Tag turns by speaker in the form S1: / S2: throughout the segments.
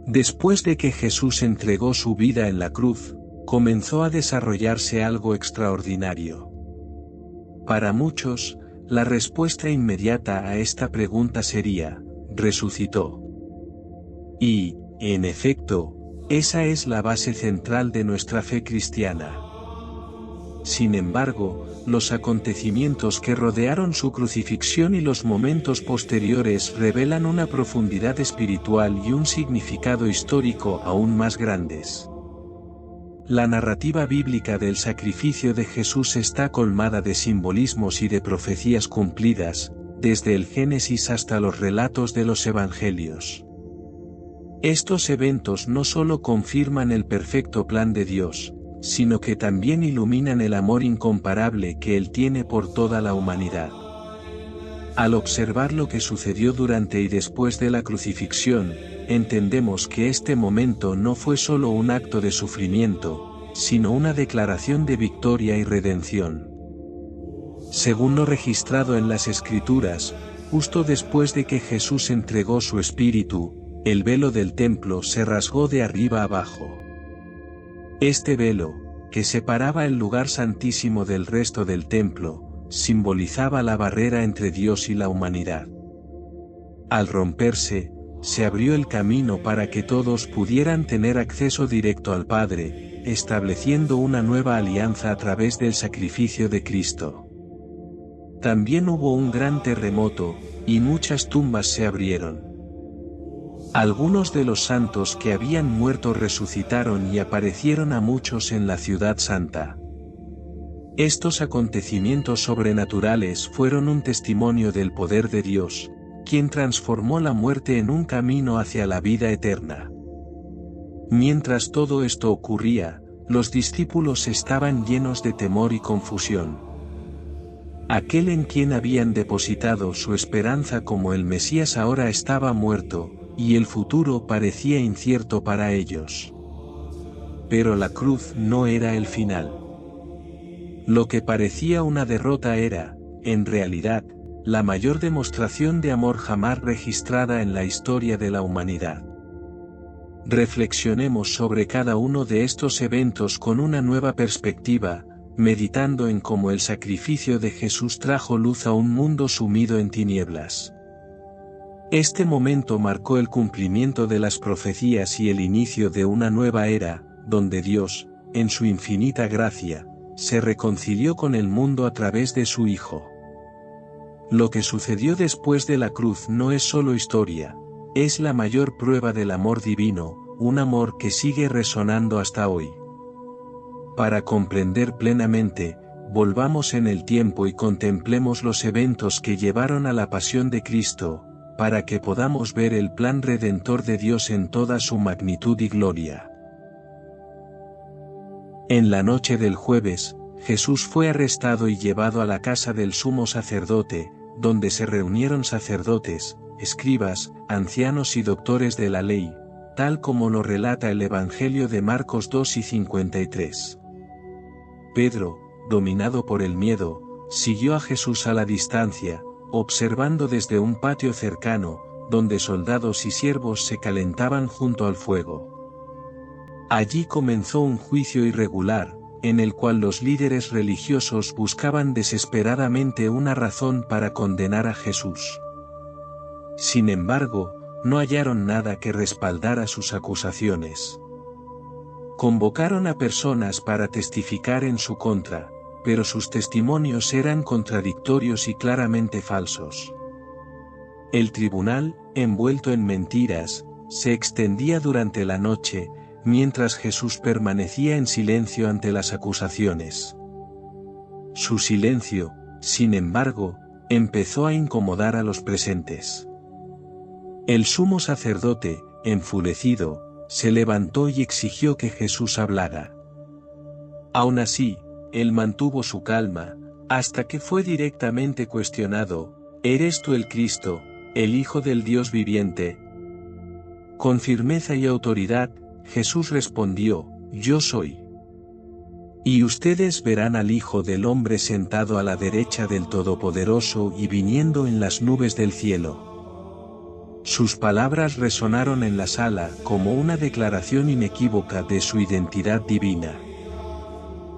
S1: Después de que Jesús entregó su vida en la cruz, comenzó a desarrollarse algo extraordinario. Para muchos, la respuesta inmediata a esta pregunta sería, resucitó. Y, en efecto, esa es la base central de nuestra fe cristiana. Sin embargo, los acontecimientos que rodearon su crucifixión y los momentos posteriores revelan una profundidad espiritual y un significado histórico aún más grandes. La narrativa bíblica del sacrificio de Jesús está colmada de simbolismos y de profecías cumplidas, desde el Génesis hasta los relatos de los Evangelios. Estos eventos no solo confirman el perfecto plan de Dios, sino que también iluminan el amor incomparable que Él tiene por toda la humanidad. Al observar lo que sucedió durante y después de la crucifixión, entendemos que este momento no fue solo un acto de sufrimiento, sino una declaración de victoria y redención. Según lo registrado en las Escrituras, justo después de que Jesús entregó su espíritu, el velo del templo se rasgó de arriba abajo. Este velo, que separaba el lugar santísimo del resto del templo, simbolizaba la barrera entre Dios y la humanidad. Al romperse, se abrió el camino para que todos pudieran tener acceso directo al Padre, estableciendo una nueva alianza a través del sacrificio de Cristo. También hubo un gran terremoto, y muchas tumbas se abrieron. Algunos de los santos que habían muerto resucitaron y aparecieron a muchos en la ciudad santa. Estos acontecimientos sobrenaturales fueron un testimonio del poder de Dios, quien transformó la muerte en un camino hacia la vida eterna. Mientras todo esto ocurría, los discípulos estaban llenos de temor y confusión. Aquel en quien habían depositado su esperanza como el Mesías ahora estaba muerto, y el futuro parecía incierto para ellos. Pero la cruz no era el final. Lo que parecía una derrota era, en realidad, la mayor demostración de amor jamás registrada en la historia de la humanidad. Reflexionemos sobre cada uno de estos eventos con una nueva perspectiva, meditando en cómo el sacrificio de Jesús trajo luz a un mundo sumido en tinieblas. Este momento marcó el cumplimiento de las profecías y el inicio de una nueva era, donde Dios, en su infinita gracia, se reconcilió con el mundo a través de su Hijo. Lo que sucedió después de la cruz no es solo historia, es la mayor prueba del amor divino, un amor que sigue resonando hasta hoy. Para comprender plenamente, volvamos en el tiempo y contemplemos los eventos que llevaron a la pasión de Cristo, para que podamos ver el plan redentor de Dios en toda su magnitud y gloria. En la noche del jueves, Jesús fue arrestado y llevado a la casa del sumo sacerdote, donde se reunieron sacerdotes, escribas, ancianos y doctores de la ley, tal como lo relata el Evangelio de Marcos 2 y 53. Pedro, dominado por el miedo, siguió a Jesús a la distancia, observando desde un patio cercano, donde soldados y siervos se calentaban junto al fuego. Allí comenzó un juicio irregular, en el cual los líderes religiosos buscaban desesperadamente una razón para condenar a Jesús. Sin embargo, no hallaron nada que respaldara sus acusaciones. Convocaron a personas para testificar en su contra, pero sus testimonios eran contradictorios y claramente falsos. El tribunal, envuelto en mentiras, se extendía durante la noche, mientras Jesús permanecía en silencio ante las acusaciones. Su silencio, sin embargo, empezó a incomodar a los presentes. El sumo sacerdote, enfurecido, se levantó y exigió que Jesús hablara. Aún así, él mantuvo su calma, hasta que fue directamente cuestionado: ¿eres tú el Cristo, el Hijo del Dios viviente? Con firmeza y autoridad, Jesús respondió: yo soy. Y ustedes verán al Hijo del Hombre sentado a la derecha del Todopoderoso y viniendo en las nubes del cielo. Sus palabras resonaron en la sala como una declaración inequívoca de su identidad divina.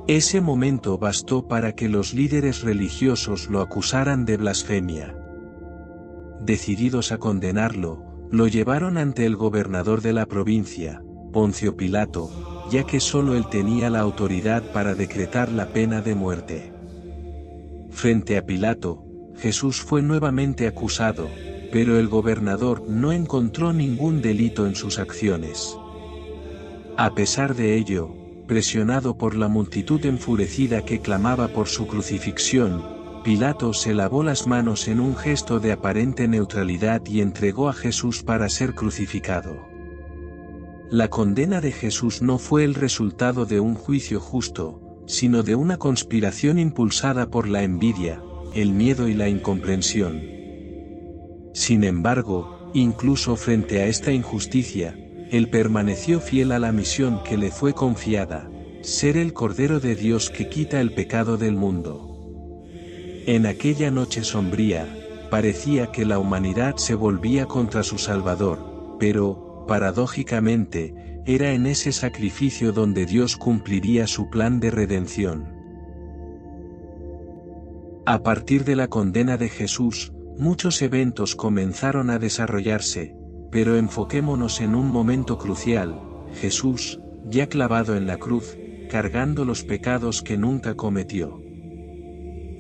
S1: Ese momento bastó para que los líderes religiosos lo acusaran de blasfemia. Decididos a condenarlo, lo llevaron ante el gobernador de la provincia, Poncio Pilato, ya que solo él tenía la autoridad para decretar la pena de muerte. Frente a Pilato, Jesús fue nuevamente acusado, pero el gobernador no encontró ningún delito en sus acciones. A pesar de ello, presionado por la multitud enfurecida que clamaba por su crucifixión, Pilato se lavó las manos en un gesto de aparente neutralidad y entregó a Jesús para ser crucificado. La condena de Jesús no fue el resultado de un juicio justo, sino de una conspiración impulsada por la envidia, el miedo y la incomprensión. Sin embargo, incluso frente a esta injusticia, él permaneció fiel a la misión que le fue confiada, ser el Cordero de Dios que quita el pecado del mundo. En aquella noche sombría, parecía que la humanidad se volvía contra su Salvador, pero, paradójicamente, era en ese sacrificio donde Dios cumpliría su plan de redención. A partir de la condena de Jesús, muchos eventos comenzaron a desarrollarse, pero enfoquémonos en un momento crucial: Jesús, ya clavado en la cruz, cargando los pecados que nunca cometió.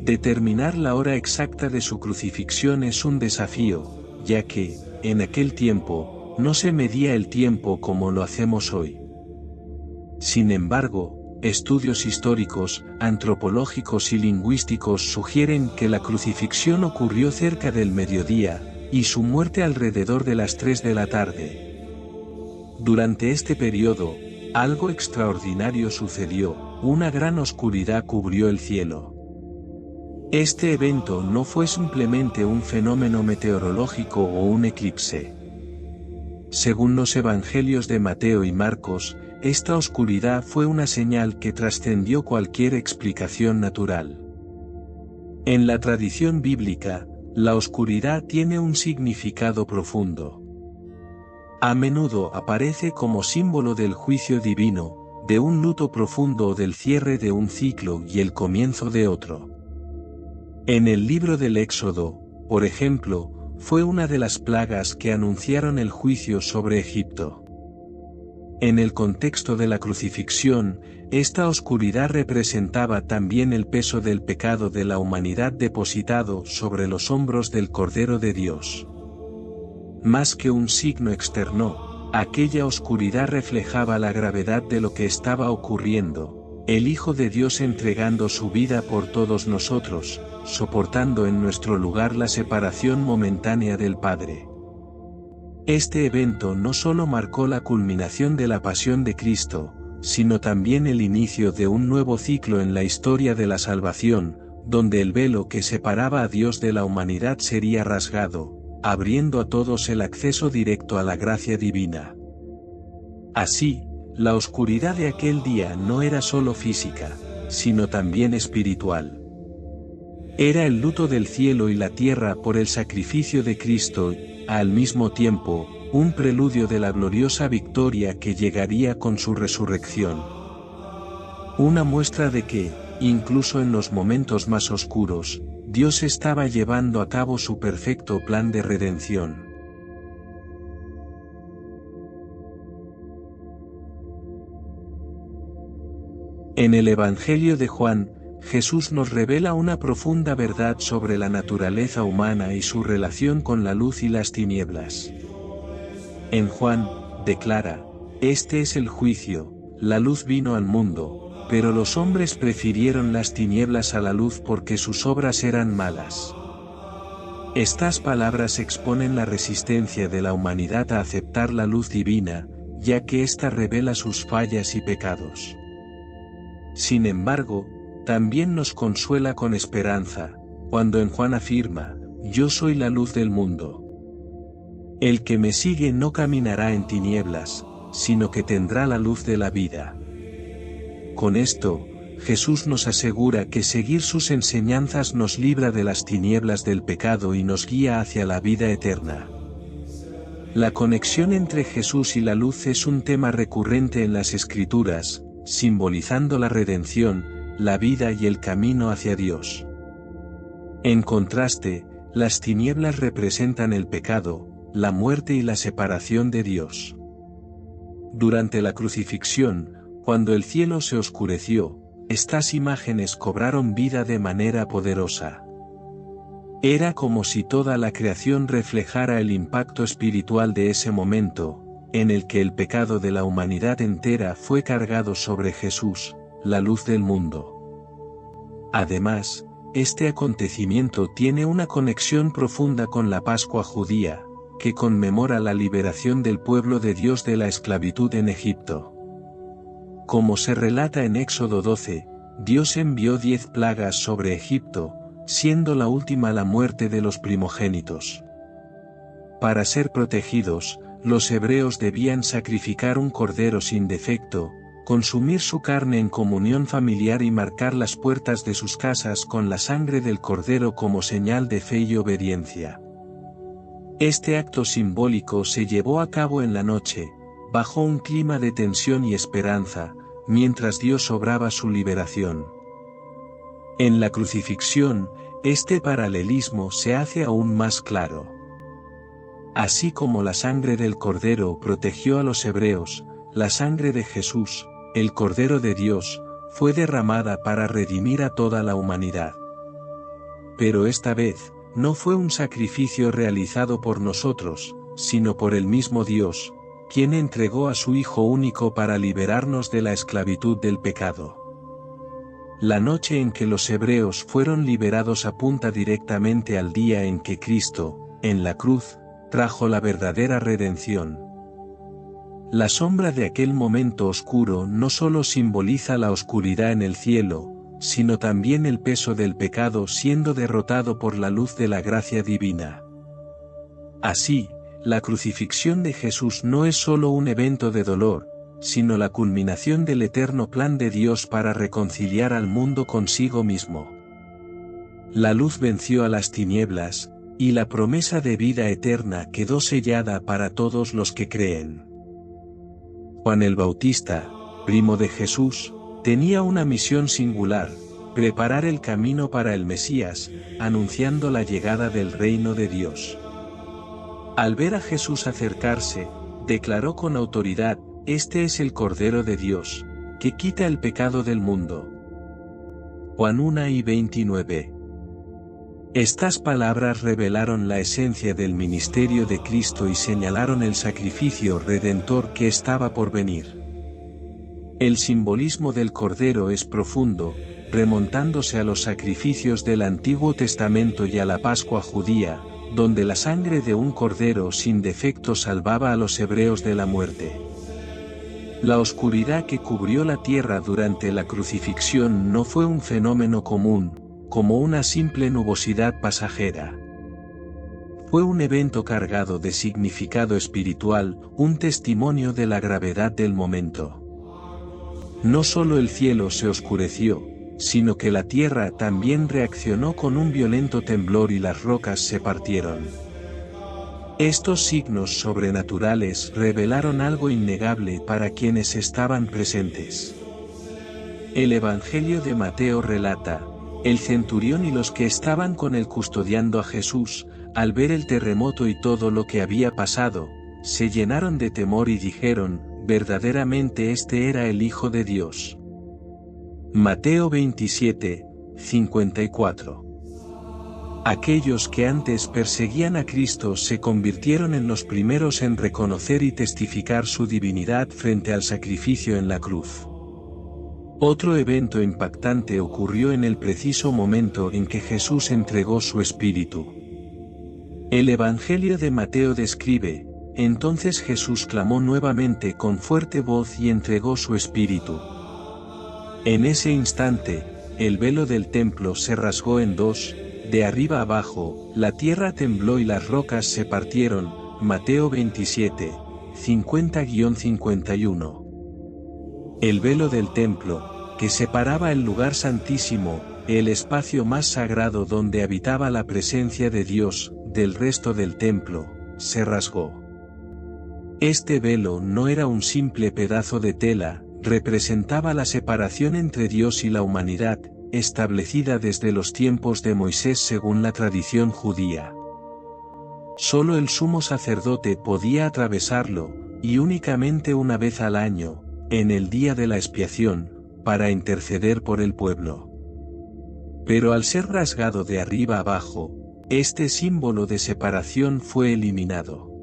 S1: Determinar la hora exacta de su crucifixión es un desafío, ya que, en aquel tiempo, no se medía el tiempo como lo hacemos hoy. Sin embargo, estudios históricos, antropológicos y lingüísticos sugieren que la crucifixión ocurrió cerca del mediodía, y su muerte alrededor de las 3 de la tarde. Durante este periodo, algo extraordinario sucedió: una gran oscuridad cubrió el cielo. Este evento no fue simplemente un fenómeno meteorológico o un eclipse. Según los evangelios de Mateo y Marcos, esta oscuridad fue una señal que trascendió cualquier explicación natural. En la tradición bíblica, la oscuridad tiene un significado profundo. A menudo aparece como símbolo del juicio divino, de un luto profundo o del cierre de un ciclo y el comienzo de otro. En el libro del Éxodo, por ejemplo, fue una de las plagas que anunciaron el juicio sobre Egipto. En el contexto de la crucifixión, esta oscuridad representaba también el peso del pecado de la humanidad depositado sobre los hombros del Cordero de Dios. Más que un signo externo, aquella oscuridad reflejaba la gravedad de lo que estaba ocurriendo: el Hijo de Dios entregando su vida por todos nosotros, soportando en nuestro lugar la separación momentánea del Padre. Este evento no solo marcó la culminación de la pasión de Cristo, sino también el inicio de un nuevo ciclo en la historia de la salvación, donde el velo que separaba a Dios de la humanidad sería rasgado, abriendo a todos el acceso directo a la gracia divina. Así, la oscuridad de aquel día no era solo física, sino también espiritual. Era el luto del cielo y la tierra por el sacrificio de Cristo, y, al mismo tiempo, un preludio de la gloriosa victoria que llegaría con su resurrección. Una muestra de que, incluso en los momentos más oscuros, Dios estaba llevando a cabo su perfecto plan de redención. En el Evangelio de Juan, Jesús nos revela una profunda verdad sobre la naturaleza humana y su relación con la luz y las tinieblas. En Juan, declara: "Este es el juicio, la luz vino al mundo, pero los hombres prefirieron las tinieblas a la luz porque sus obras eran malas". Estas palabras exponen la resistencia de la humanidad a aceptar la luz divina, ya que ésta revela sus fallas y pecados. Sin embargo, también nos consuela con esperanza, cuando en Juan afirma: "Yo soy la luz del mundo. El que me sigue no caminará en tinieblas, sino que tendrá la luz de la vida". Con esto, Jesús nos asegura que seguir sus enseñanzas nos libra de las tinieblas del pecado y nos guía hacia la vida eterna. La conexión entre Jesús y la luz es un tema recurrente en las Escrituras, simbolizando la redención, la vida y el camino hacia Dios. En contraste, las tinieblas representan el pecado, la muerte y la separación de Dios. Durante la crucifixión, cuando el cielo se oscureció, estas imágenes cobraron vida de manera poderosa. Era como si toda la creación reflejara el impacto espiritual de ese momento, en el que el pecado de la humanidad entera fue cargado sobre Jesús, la luz del mundo. Además, este acontecimiento tiene una conexión profunda con la Pascua judía, que conmemora la liberación del pueblo de Dios de la esclavitud en Egipto. Como se relata en Éxodo 12, Dios envió 10 plagas sobre Egipto, siendo la última la muerte de los primogénitos. Para ser protegidos, los hebreos debían sacrificar un cordero sin defecto, consumir su carne en comunión familiar y marcar las puertas de sus casas con la sangre del cordero como señal de fe y obediencia. Este acto simbólico se llevó a cabo en la noche, bajo un clima de tensión y esperanza, mientras Dios obraba su liberación. En la crucifixión, este paralelismo se hace aún más claro. Así como la sangre del Cordero protegió a los hebreos, la sangre de Jesús, el Cordero de Dios, fue derramada para redimir a toda la humanidad. Pero esta vez, no fue un sacrificio realizado por nosotros, sino por el mismo Dios, quien entregó a su Hijo único para liberarnos de la esclavitud del pecado. La noche en que los hebreos fueron liberados apunta directamente al día en que Cristo, en la cruz, trajo la verdadera redención. La sombra de aquel momento oscuro no solo simboliza la oscuridad en el cielo, sino también el peso del pecado siendo derrotado por la luz de la gracia divina. Así, la crucifixión de Jesús no es solo un evento de dolor, sino la culminación del eterno plan de Dios para reconciliar al mundo consigo mismo. La luz venció a las tinieblas, y la promesa de vida eterna quedó sellada para todos los que creen. Juan el Bautista, primo de Jesús, tenía una misión singular: preparar el camino para el Mesías, anunciando la llegada del reino de Dios. Al ver a Jesús acercarse, declaró con autoridad: «Este es el Cordero de Dios, que quita el pecado del mundo». Juan 1:29. Estas palabras revelaron la esencia del ministerio de Cristo y señalaron el sacrificio redentor que estaba por venir. El simbolismo del Cordero es profundo, remontándose a los sacrificios del Antiguo Testamento y a la Pascua judía, donde la sangre de un cordero sin defecto salvaba a los hebreos de la muerte. La oscuridad que cubrió la tierra durante la crucifixión no fue un fenómeno común, como una simple nubosidad pasajera. Fue un evento cargado de significado espiritual, un testimonio de la gravedad del momento. No solo el cielo se oscureció, sino que la tierra también reaccionó con un violento temblor y las rocas se partieron. Estos signos sobrenaturales revelaron algo innegable para quienes estaban presentes. El Evangelio de Mateo relata: el centurión y los que estaban con él custodiando a Jesús, al ver el terremoto y todo lo que había pasado, se llenaron de temor y dijeron: verdaderamente este era el Hijo de Dios. Mateo 27:54. Aquellos que antes perseguían a Cristo se convirtieron en los primeros en reconocer y testificar su divinidad frente al sacrificio en la cruz. Otro evento impactante ocurrió en el preciso momento en que Jesús entregó su espíritu. El Evangelio de Mateo describe: entonces Jesús clamó nuevamente con fuerte voz y entregó su espíritu. En ese instante, el velo del templo se rasgó en dos, de arriba abajo, la tierra tembló y las rocas se partieron. Mateo 27:50-51. El velo del templo, que separaba el lugar santísimo, el espacio más sagrado donde habitaba la presencia de Dios, del resto del templo, se rasgó. Este velo no era un simple pedazo de tela, representaba la separación entre Dios y la humanidad, establecida desde los tiempos de Moisés según la tradición judía. Solo el sumo sacerdote podía atravesarlo, y únicamente una vez al año, en el día de la expiación, para interceder por el pueblo. Pero al ser rasgado de arriba abajo, este símbolo de separación fue eliminado.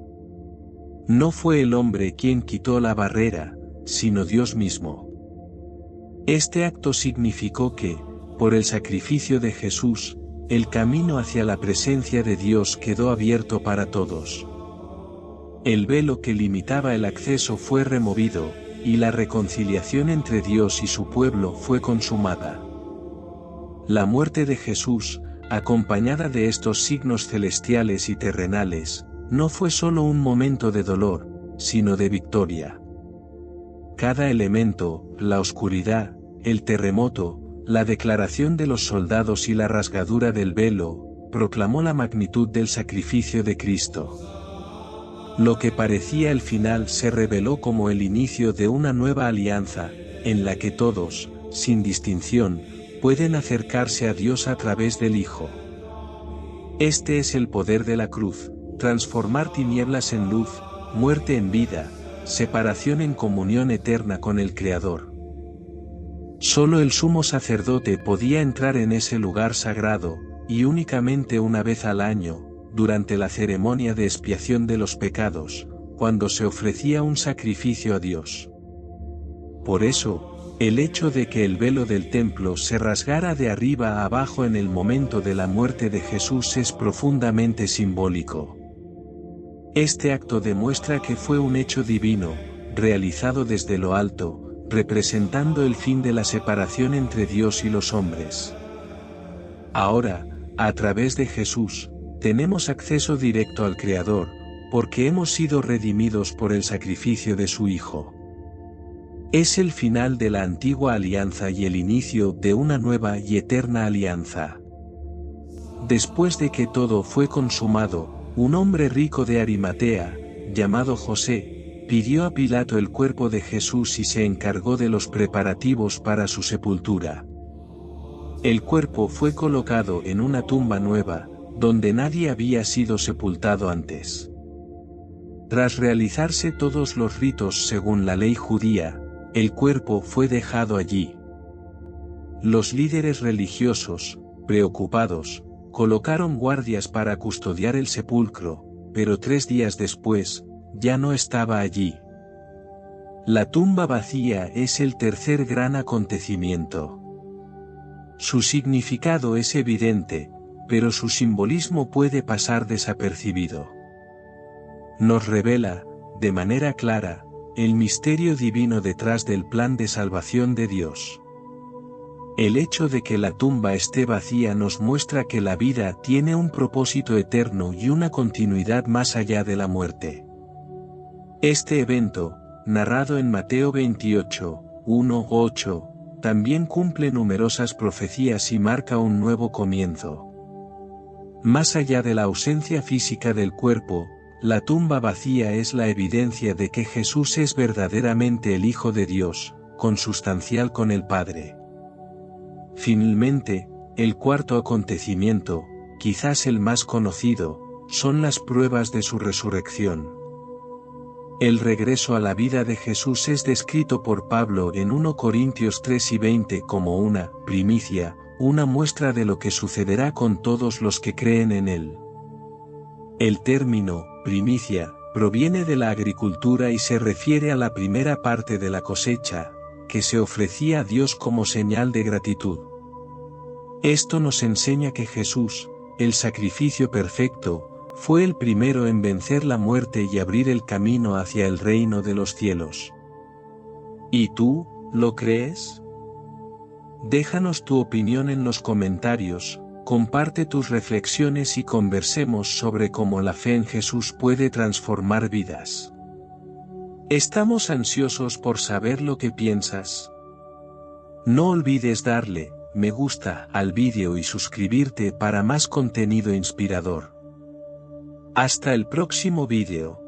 S1: No fue el hombre quien quitó la barrera, sino Dios mismo. Este acto significó que, por el sacrificio de Jesús, el camino hacia la presencia de Dios quedó abierto para todos. El velo que limitaba el acceso fue removido, y la reconciliación entre Dios y su pueblo fue consumada. La muerte de Jesús, acompañada de estos signos celestiales y terrenales, no fue solo un momento de dolor, sino de victoria. Cada elemento, la oscuridad, el terremoto, la declaración de los soldados y la rasgadura del velo, proclamó la magnitud del sacrificio de Cristo. Lo que parecía el final se reveló como el inicio de una nueva alianza, en la que todos, sin distinción, pueden acercarse a Dios a través del Hijo. Este es el poder de la cruz, transformar tinieblas en luz, muerte en vida, separación en comunión eterna con el Creador. Solo el sumo sacerdote podía entrar en ese lugar sagrado, y únicamente una vez al año, durante la ceremonia de expiación de los pecados, cuando se ofrecía un sacrificio a Dios. Por eso, el hecho de que el velo del templo se rasgara de arriba a abajo en el momento de la muerte de Jesús es profundamente simbólico. Este acto demuestra que fue un hecho divino, realizado desde lo alto, representando el fin de la separación entre Dios y los hombres. Ahora, a través de Jesús, tenemos acceso directo al Creador, porque hemos sido redimidos por el sacrificio de su Hijo. Es el final de la antigua alianza y el inicio de una nueva y eterna alianza. Después de que todo fue consumado, un hombre rico de Arimatea, llamado José, pidió a Pilato el cuerpo de Jesús y se encargó de los preparativos para su sepultura. El cuerpo fue colocado en una tumba nueva, donde nadie había sido sepultado antes. Tras realizarse todos los ritos según la ley judía, el cuerpo fue dejado allí. Los líderes religiosos, preocupados, colocaron guardias para custodiar el sepulcro, pero 3 días después, ya no estaba allí. La tumba vacía es el tercer gran acontecimiento. Su significado es evidente, pero su simbolismo puede pasar desapercibido. Nos revela, de manera clara, el misterio divino detrás del plan de salvación de Dios. El hecho de que la tumba esté vacía nos muestra que la vida tiene un propósito eterno y una continuidad más allá de la muerte. Este evento, narrado en Mateo 28, 1-8, también cumple numerosas profecías y marca un nuevo comienzo. Más allá de la ausencia física del cuerpo, la tumba vacía es la evidencia de que Jesús es verdaderamente el Hijo de Dios, consustancial con el Padre. Finalmente, el cuarto acontecimiento, quizás el más conocido, son las pruebas de su resurrección. El regreso a la vida de Jesús es descrito por Pablo en 1 Corintios 3:20 como una primicia, una muestra de lo que sucederá con todos los que creen en él. El término, primicia, proviene de la agricultura y se refiere a la primera parte de la cosecha, que se ofrecía a Dios como señal de gratitud. Esto nos enseña que Jesús, el sacrificio perfecto, fue el primero en vencer la muerte y abrir el camino hacia el reino de los cielos. ¿Y tú, lo crees? Déjanos tu opinión en los comentarios, comparte tus reflexiones y conversemos sobre cómo la fe en Jesús puede transformar vidas. Estamos ansiosos por saber lo que piensas. No olvides darle me gusta al vídeo y suscribirte para más contenido inspirador. Hasta el próximo vídeo.